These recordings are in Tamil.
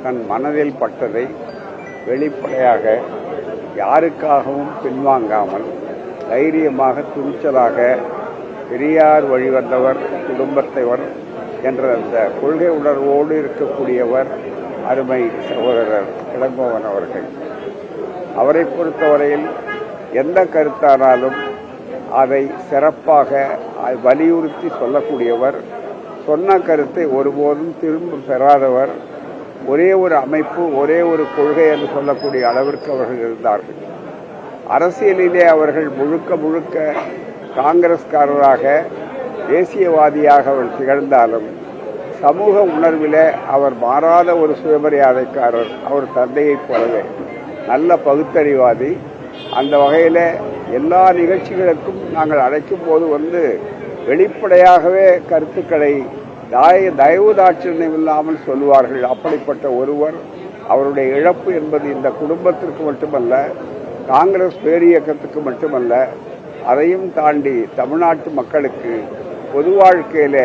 தன் மனதில் பட்டதை வெளிப்படையாக யாருக்காகவும் பின்வாங்காமல் தைரியமாக துணிச்சலாக பெரியார் வழிவந்தவர் குடும்பத்தவர் என்ற அந்த கொள்கை உணர்வோடு இருக்கக்கூடியவர் அருமை சகோதரர் இளங்கோவன் அவர்கள். அவரை பொறுத்தவரையில் எந்த கருத்தானாலும் அதை சிறப்பாக வலியுறுத்தி சொல்லக்கூடியவர், சொன்ன கருத்தை ஒருபோதும் திரும்ப பெறாதவர், ஒரே ஒரு அமைப்பு ஒரே ஒரு கொள்கை என்று சொல்லக்கூடிய அளவிற்கு அவர்கள் இருந்தார்கள். அரசியலிலே அவர்கள் முழுக்க காங்கிரஸ்காரராக தேசியவாதியாக அவர் திகழ்ந்தாலும் சமூக உணர்விலே அவர் மாறாத ஒரு சுயமரியாதைக்காரர். அவர் தந்தையைப் போலவே நல்ல பகுத்தறிவாதி. அந்த வகையில் எல்லா நிகழ்ச்சிகளுக்கும் நாங்கள் அழைக்கும் போது வெளிப்படையாகவே கருத்துக்களை தயவு தாட்சணியம் இல்லாமல் சொல்லுவார்கள். அப்படிப்பட்ட ஒருவர். அவருடைய இழப்பு என்பது இந்த குடும்பத்திற்கு மட்டுமல்ல, காங்கிரஸ் பேரியக்கத்துக்கு மட்டுமல்ல, அதையும் தாண்டி தமிழ்நாட்டு மக்களுக்கு பொது வாழ்க்கையில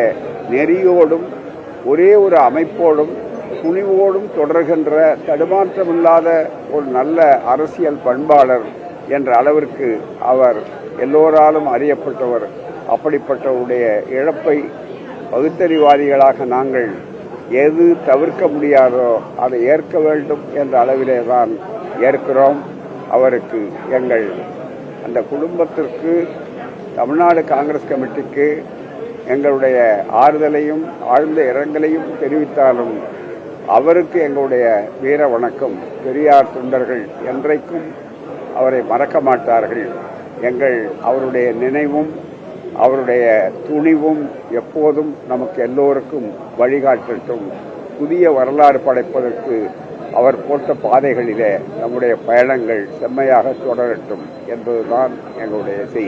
நெறியோடும் ஒரே ஒரு அமைப்போடும் துணிவோடும் தொடர்கின்ற தடுமாற்றமில்லாத ஒரு நல்ல அரசியல் பண்பாளர் என்ற அளவிற்கு அவர் எல்லோராலும் அறியப்பட்டவர். அப்படிப்பட்டவருடைய இழப்பை பகுத்தறிவாதிகளாக நாங்கள் எது தவிர்க்க முடியாதோ அதை ஏற்க வேண்டும் என்ற அளவிலே தான் ஏற்கிறோம். அவருக்கு எங்கள் அந்த குடும்பத்திற்கு, தமிழ்நாடு காங்கிரஸ் கமிட்டிக்கு எங்களுடைய ஆறுதலையும் ஆழ்ந்த இரங்கலையும் தெரிவித்தாலும் அவருக்கு எங்களுடைய வீர வணக்கம். பெரியார் தொண்டர்கள் என்றைக்கும் அவரை மறக்க மாட்டார்கள். அவருடைய நினைவும் அவருடைய துணிவும் எப்போதும் நமக்கு எல்லோருக்கும் வழிகாட்டட்டும். புதிய வரலாறு படைப்பதற்கு அவர் போட்ட பாதைகளிலே நம்முடைய பயணங்கள் செம்மையாக தொடரட்டும் என்பதுதான் எங்களுடைய செய்தி.